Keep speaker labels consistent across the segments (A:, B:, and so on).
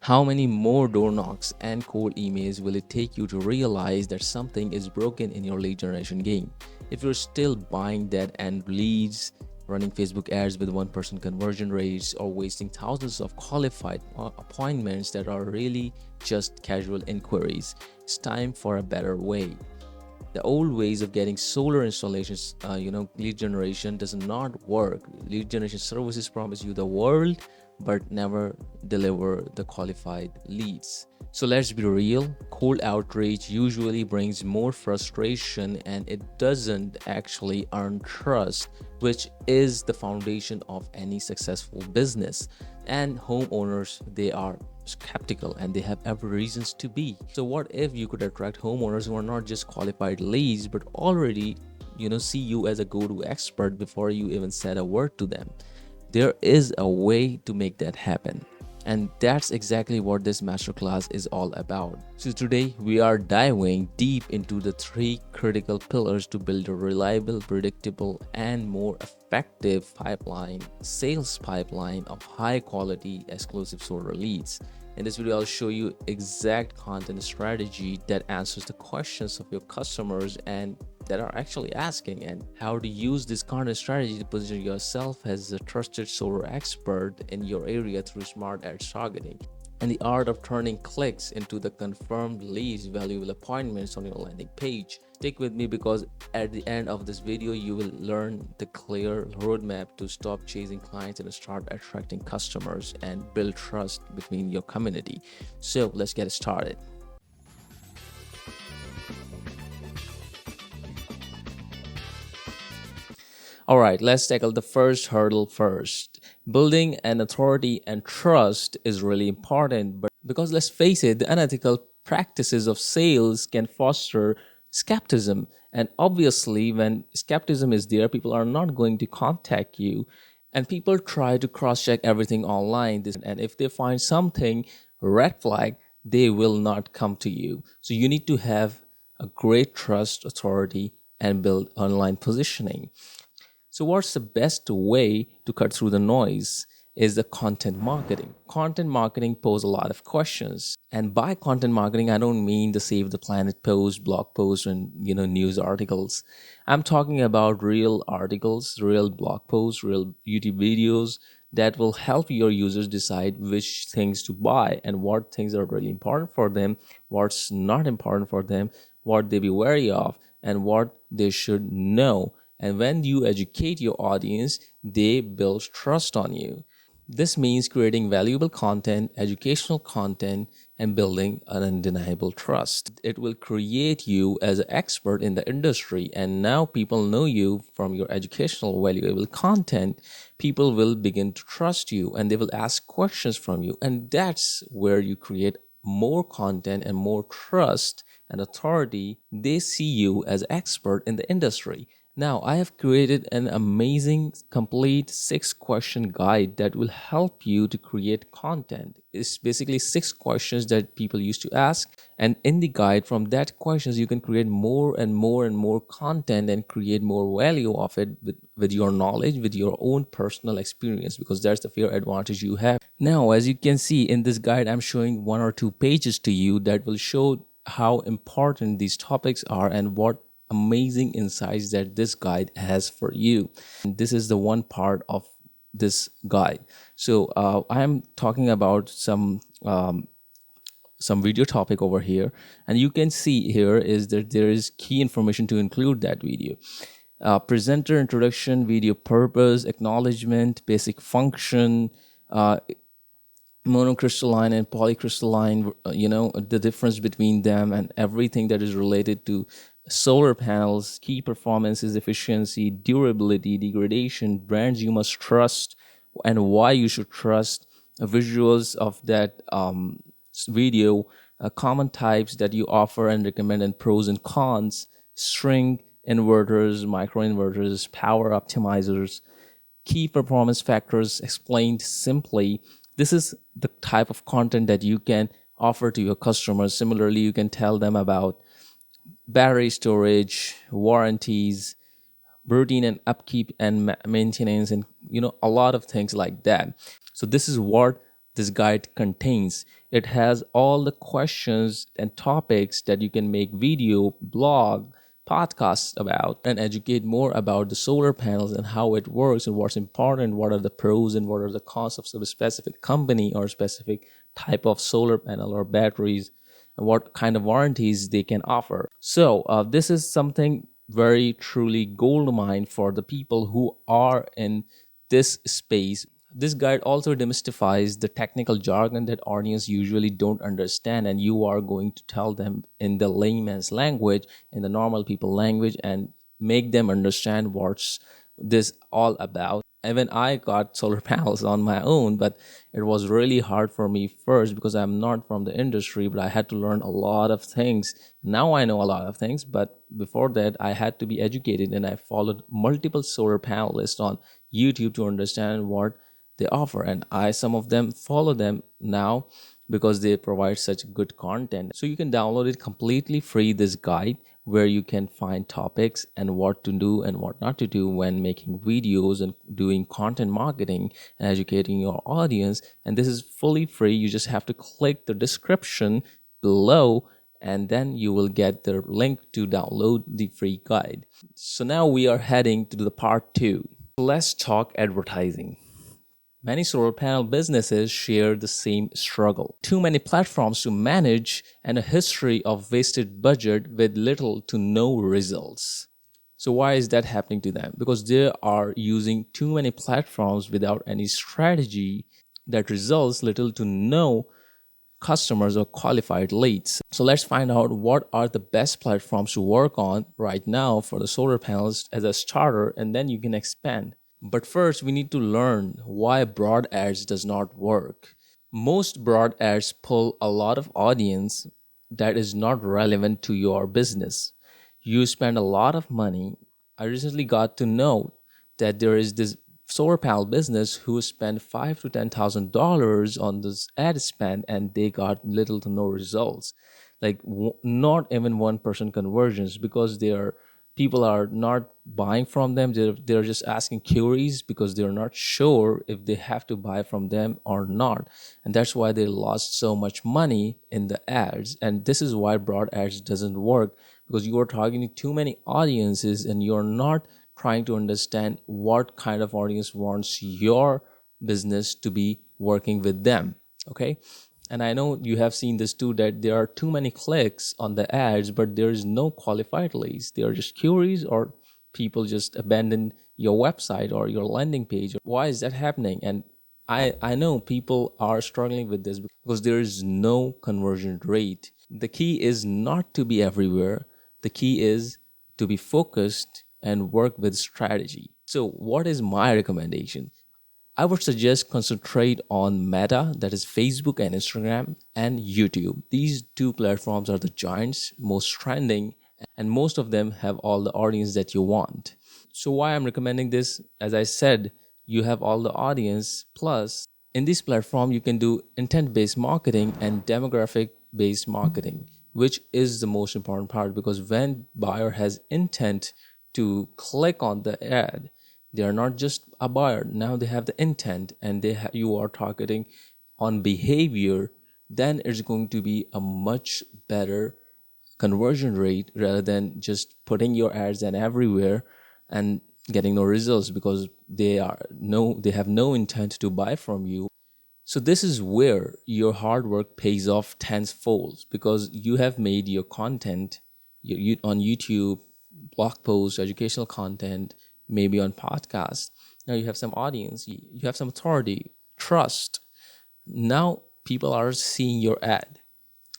A: How many more door knocks and cold emails will it take you to realize that something is broken in your lead generation game? If you're still buying dead end leads, running Facebook ads with 1% conversion rates, or wasting thousands of qualified appointments that are really just casual inquiries, it's time for a better way. The old ways of getting solar installations, lead generation does not work. Lead generation services promise you the world but never deliver the qualified leads. So let's be real, cold outreach usually brings more frustration and it doesn't actually earn trust, which is the foundation of any successful business. And homeowners, they are skeptical and they have every reasons to be. So what if you could attract homeowners who are not just qualified leads but already see you as a go-to expert before you even said a word to them? There is a way to make that happen. And that's exactly what this masterclass is all about. So today we are diving deep into the three critical pillars to build a reliable, predictable, and more effective sales pipeline of high quality exclusive solar leads. In this video, I'll show you exact content strategy that answers the questions of your customers and that are actually asking, and how to use this content strategy to position yourself as a trusted solar expert in your area through smart ads targeting, and the art of turning clicks into the confirmed leads, valuable appointments on your landing page. Stick with me because at the end of this video, you will learn the clear roadmap to stop chasing clients and start attracting customers and build trust between your community. So let's get started. All right, let's tackle the first hurdle first. Building an authority and trust is really important, but because let's face it, the unethical practices of sales can foster skepticism. And obviously, when skepticism is there, people are not going to contact you. And people try to cross check everything online. And if they find something red flag, they will not come to you. So you need to have a great trust, authority, and build online positioning. So what's the best way to cut through the noise is the content marketing. Content marketing poses a lot of questions. And by content marketing, I don't mean the Save the Planet post, blog posts, and news articles. I'm talking about real articles, real blog posts, real YouTube videos that will help your users decide which things to buy and what things are really important for them, what's not important for them, what they be wary of, and what they should know. And when you educate your audience, they build trust on you. This means creating valuable content, educational content, and building an undeniable trust. It will create you as an expert in the industry. And now people know you from your educational, valuable content. People will begin to trust you and they will ask questions from you. And that's where you create more content and more trust and authority. They see you as expert in the industry. Now, I have created an amazing, complete 6-question guide that will help you to create content. It's basically 6 questions that people used to ask. And in the guide, from that questions, you can create more and more and more content and create more value of it with your knowledge, with your own personal experience, because that's the fair advantage you have. Now, as you can see in this guide, I'm showing 1 or 2 pages to you that will show how important these topics are and what amazing insights that this guide has for you. And this is the one part of this guide. So I am talking about some video topic over here, and you can see here is that there is key information to include that video. Presenter introduction, video purpose, acknowledgement, basic function, monocrystalline and polycrystalline, the difference between them and everything that is related to solar panels, key performances, efficiency, durability, degradation, brands you must trust, and why you should trust, visuals of that video, common types that you offer and recommend, and pros and cons, string inverters, microinverters, power optimizers, key performance factors explained simply. This is the type of content that you can offer to your customers. Similarly, you can tell them about battery storage, warranties, routine and upkeep and maintenance, and a lot of things like that. So this is what this guide contains. It has all the questions and topics that you can make video, blog, podcasts about, and educate more about the solar panels and how it works and what's important, what are the pros and what are the cons of a specific company or specific type of solar panel or batteries, and what kind of warranties they can offer. So this is something very truly gold mine for the people who are in this space. This guide also demystifies the technical jargon that audience usually don't understand, and you are going to tell them in the layman's language, in the normal people language, and make them understand what's this all about. Even I got solar panels on my own, but it was really hard for me first because I'm not from the industry, but I had to learn a lot of things. Now I know a lot of things, but before that, I had to be educated, and I followed multiple solar panelists on YouTube to understand what they offer, and I some of them follow them now because they provide such good content. So you can download it completely free, this guide, where you can find topics and what to do and what not to do when making videos and doing content marketing and educating your audience. And this is fully free. You just have to click the description below, and then you will get the link to download the free guide. So now we are heading to the part 2. Let's talk advertising. Many solar panel businesses share the same struggle. Too many platforms to manage and a history of wasted budget with little to no results. So why is that happening to them? Because they are using too many platforms without any strategy that results little to no customers or qualified leads. So let's find out what are the best platforms to work on right now for the solar panels as a starter, and then you can expand. But first, we need to learn why broad ads does not work. Most broad ads pull a lot of audience that is not relevant to your business. You spend a lot of money. I recently got to know that there is this solar panel business who spent $5,000 to $10,000 on this ad spend, and they got little to no results. Like not even 1% conversions, because their people are not buying from them. They're just asking queries because they're not sure if they have to buy from them or not, and that's why they lost so much money in the ads. And this is why broad ads doesn't work, because you are targeting too many audiences and you're not trying to understand what kind of audience wants your business to be working with them. Okay. And I know you have seen this too, that there are too many clicks on the ads, but there is no qualified leads. They are just queries, or people just abandon your website or your landing page. Why is that happening? And I know people are struggling with this because there is no conversion rate. The key is not to be everywhere. The key is to be focused and work with strategy. So what is my recommendation? I would suggest concentrate on Meta, that is Facebook and Instagram, and YouTube. These two platforms are the giants, most trending, and most of them have all the audience that you want. So why I'm recommending this? As I said, you have all the audience, plus in this platform you can do intent-based marketing and demographic-based marketing, which is the most important part, because when buyer has intent to click on the ad, they are not just a buyer. Now they have the intent, and you are targeting on behavior. Then it's going to be a much better conversion rate rather than just putting your ads in everywhere and getting no results, because they have no intent to buy from you. So this is where your hard work pays off tenfold, because you have made your content on YouTube, blog posts, educational content, maybe on podcasts. Now you have some audience, you have some authority, trust. Now people are seeing your ad.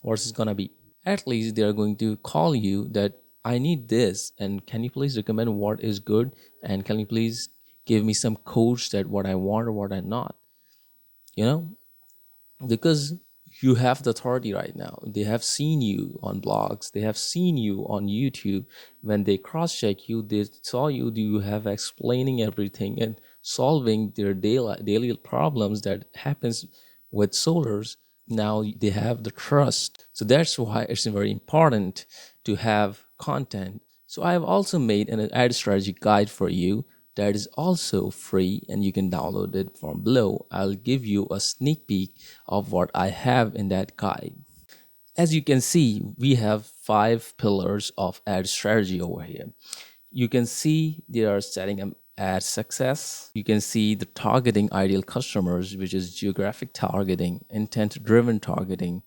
A: What's it gonna be? At least they're going to call you that I need this, and can you please recommend what is good, and can you please give me some codes that what I want or what I not, you know, because you have the authority right now. They have seen you on blogs, they have seen you on YouTube. When they cross-check you, they saw you, do you have explaining everything and solving their daily problems that happens with solars. Now they have the trust. So that's why it's very important to have content. So I have also made an ad strategy guide for you that is also free and you can download it from below. I'll give you a sneak peek of what I have in that guide. As you can see, we have 5 pillars of ad strategy over here. You can see they are setting up ad success. You can see the targeting ideal customers, which is geographic targeting, intent driven targeting,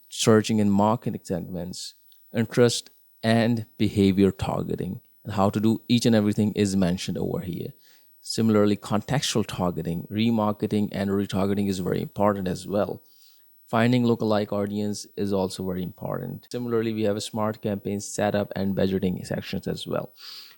A: searching and marketing segments, interest and behavior targeting, and how to do each and everything is mentioned over here. Similarly, contextual targeting, remarketing and retargeting is very important as well. Finding lookalike audience is also very important. Similarly, we have a smart campaign setup and budgeting sections as well.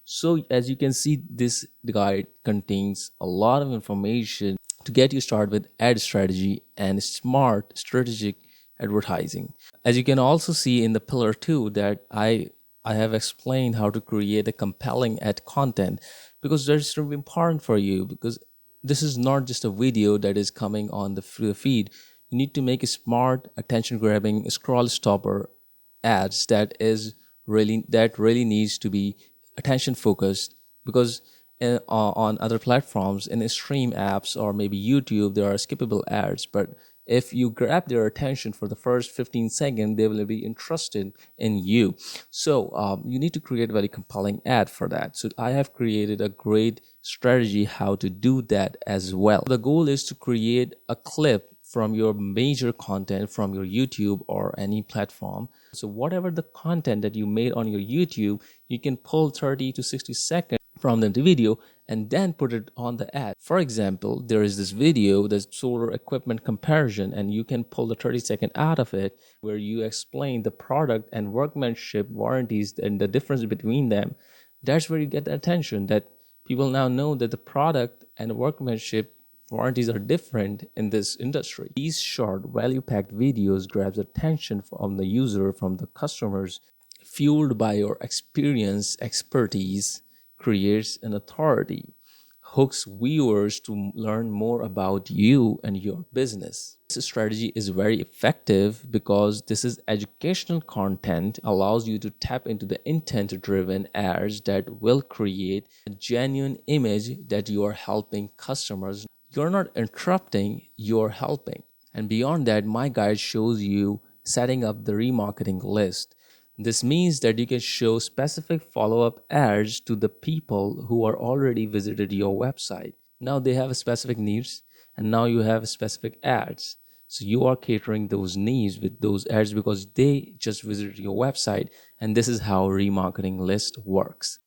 A: So as you can see, this guide contains a lot of information to get you started with ad strategy and smart strategic advertising. As you can also see in the pillar 2 that I have explained how to create a compelling ad content, because that's really important for you, because this is not just a video that is coming on the feed. You need to make a smart, attention grabbing, scroll stopper ads that really needs to be attention focused, because on other platforms in stream apps or maybe YouTube there are skippable ads, but if you grab their attention for the first 15 seconds, they will be interested in you. So you need to create a very compelling ad for that. So I have created a great strategy how to do that as well. The goal is to create a clip from your major content from your YouTube or any platform. So whatever the content that you made on your YouTube, you can pull 30 to 60 seconds from the video and then put it on the ad. For example, there is this video, the solar equipment comparison, and you can pull the 30-second out of it where you explain the product and workmanship warranties and the difference between them. That's where you get the attention, that people now know that the product and workmanship warranties are different in this industry. These short, value-packed videos grabs attention from the user, from the customers, fueled by your experience, expertise, creates an authority, hooks viewers to learn more about you and your business. This strategy is very effective because this is educational content, allows you to tap into the intent-driven ads that will create a genuine image that you are helping customers. You're not interrupting, you're helping. And beyond that, my guide shows you setting up the remarketing list. This means that you can show specific follow-up ads to the people who are already visited your website. Now they have specific needs and now you have specific ads. So you are catering those needs with those ads because they just visited your website, and this is how remarketing list works.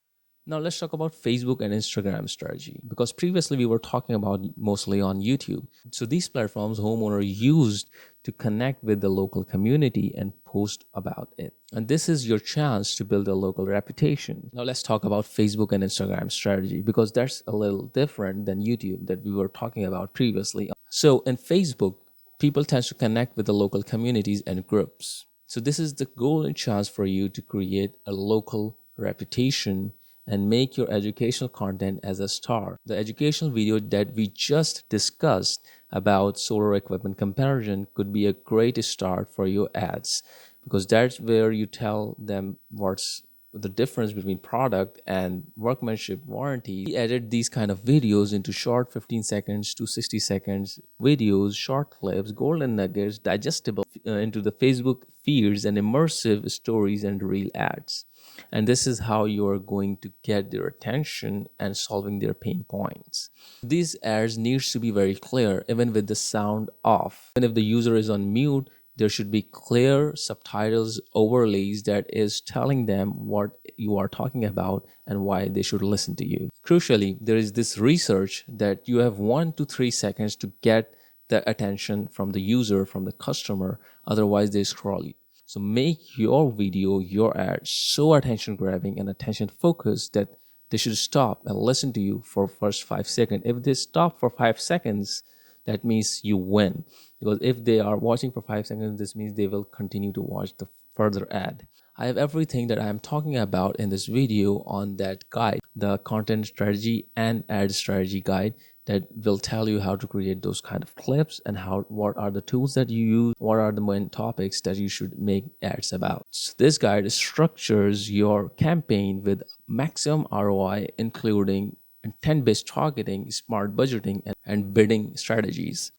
A: Now let's talk about Facebook and Instagram strategy, because previously we were talking about mostly on YouTube. So these platforms homeowner used to connect with the local community and post about it. And this is your chance to build a local reputation. Now let's talk about Facebook and Instagram strategy, because that's a little different than YouTube that we were talking about previously. So in Facebook, people tend to connect with the local communities and groups. So this is the golden chance for you to create a local reputation and make your educational content as a star. The educational video that we just discussed about solar equipment comparison could be a great start for your ads, because that's where you tell them what's the difference between product and workmanship warranty. We added these kind of videos into short 15 seconds to 60 seconds videos, short clips, golden nuggets, digestible into the Facebook feeds and immersive stories and real ads. And this is how you are going to get their attention and solving their pain points. These ads needs to be very clear, even with the sound off. Even if the user is on mute, there should be clear subtitles overlays that is telling them what you are talking about and why they should listen to you. Crucially, there is this research that you have 1 to 3 seconds to get the attention from the user, from the customer, otherwise they scroll you. So make your video, your ad so attention grabbing and attention focused that they should stop and listen to you for first 5 seconds. If they stop for 5 seconds, that means you win. Because if they are watching for 5 seconds, this means they will continue to watch the further ad. I have everything that I am talking about in this video on that guide, the content strategy and ad strategy guide, that will tell you how to create those kind of clips and what are the tools that you use, what are the main topics that you should make ads about. So this guide structures your campaign with maximum ROI, including intent-based targeting, smart budgeting, and bidding strategies.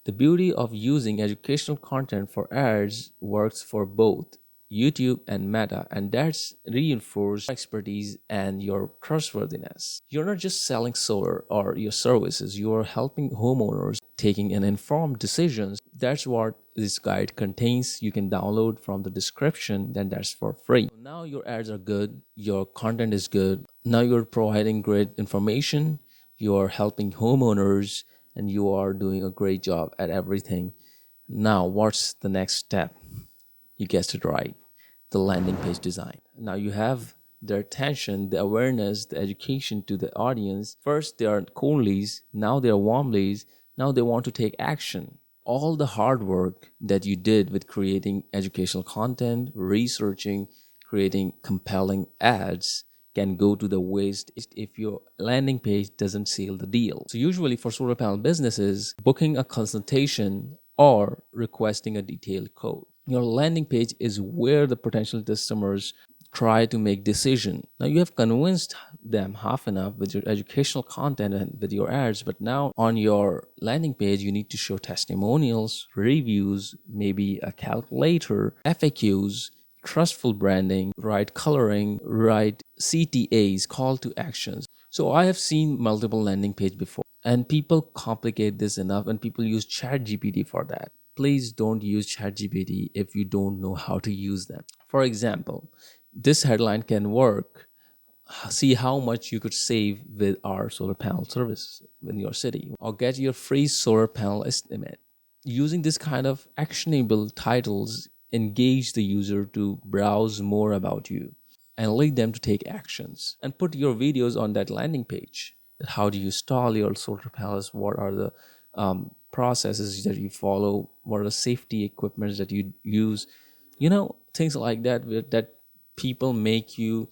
A: The beauty of using educational content for ads works for both YouTube and Meta, and that's reinforced expertise and your trustworthiness. You're not just selling solar or your services, you are helping homeowners taking an informed decisions. That's what this guide contains. You can download from the description, then that's for free. Now your ads are good, your content is good. Now you're providing great information, you are helping homeowners, and you are doing a great job at everything. Now, what's the next step? You guessed it right, the landing page design. Now you have their attention, the awareness, the education to the audience. First, they are cold leads, now they are warm leads, now they want to take action. All the hard work that you did with creating educational content, researching, creating compelling ads can go to the waste if your landing page doesn't seal the deal. So usually for solar panel businesses, booking a consultation or requesting a detailed quote, your landing page is where the potential customers try to make decision. Now you have convinced them half enough with your educational content and with your ads, but now on your landing page you need to show testimonials, reviews, maybe a calculator, FAQs, trustful branding, right coloring, right CTAs, call to actions. So I have seen multiple landing page before, and people complicate this enough, and people use ChatGPT for that. Please don't use ChatGPT if you don't know how to use them. For example, this headline can work. See how much you could save with our solar panel service in your city, or get your free solar panel estimate. Using this kind of actionable titles engage the user to browse more about you and lead them to take actions, and put your videos on that landing page. How do you install your solar panels? What are the processes that you follow? What are the safety equipments that you use? Things like that, that people make you,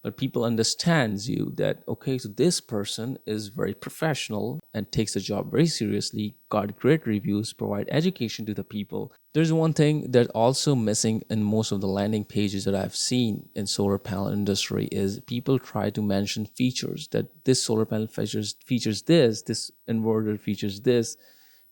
A: but people understands you that, okay, so this person is very professional and takes the job very seriously, got great reviews, provide education to the people. There's one thing that also missing in most of the landing pages that I've seen in solar panel industry is people try to mention features, that this solar panel features this inverter features this.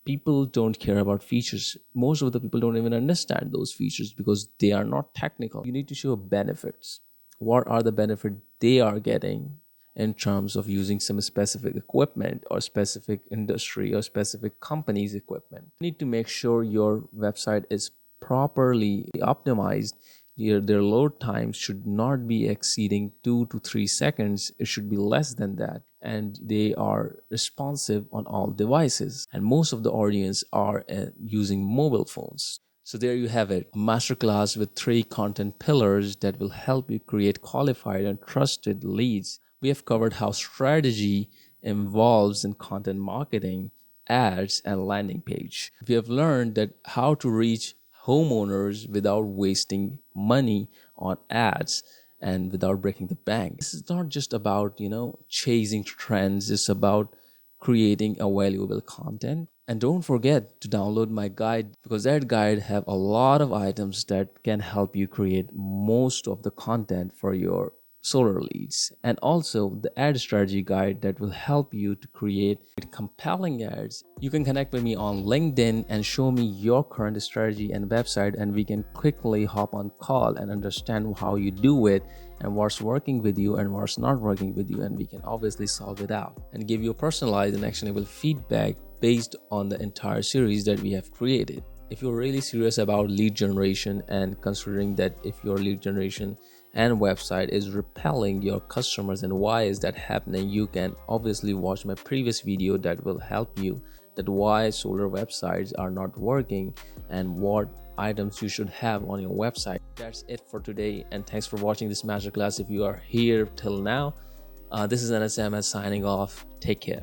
A: People don't care about features. Most of the people don't even understand those features because they are not technical. You need to show benefits. What are the benefits they are getting in terms of using some specific equipment or specific industry or specific company's equipment? You need to make sure your website is properly optimized. Their load time should not be exceeding 2 to 3 seconds. It should be less than that. And they are responsive on all devices. And most of the audience are using mobile phones. So there you have it, a masterclass with 3 content pillars that will help you create qualified and trusted leads. We have covered how strategy involves in content marketing, ads, and landing page. We have learned that how to reach homeowners without wasting money on ads and without breaking the bank. This is not just about, chasing trends. It's about creating a valuable content. And don't forget to download my guide, because that guide have a lot of items that can help you create most of the content for your solar leads, and also the ad strategy guide that will help you to create compelling ads. You can connect with me on LinkedIn and show me your current strategy and website, and we can quickly hop on call and understand how you do it and what's working with you and what's not working with you, and we can obviously solve it out and give you personalized and actionable feedback based on the entire series that we have created. If you're really serious about lead generation and considering that if your lead generation and website is repelling your customers and why is that happening, you can obviously watch my previous video that will help you that why solar websites are not working and what items you should have on your website. That's it for today, and thanks for watching this masterclass. If you are here till now, this is NSMS signing off. Take care.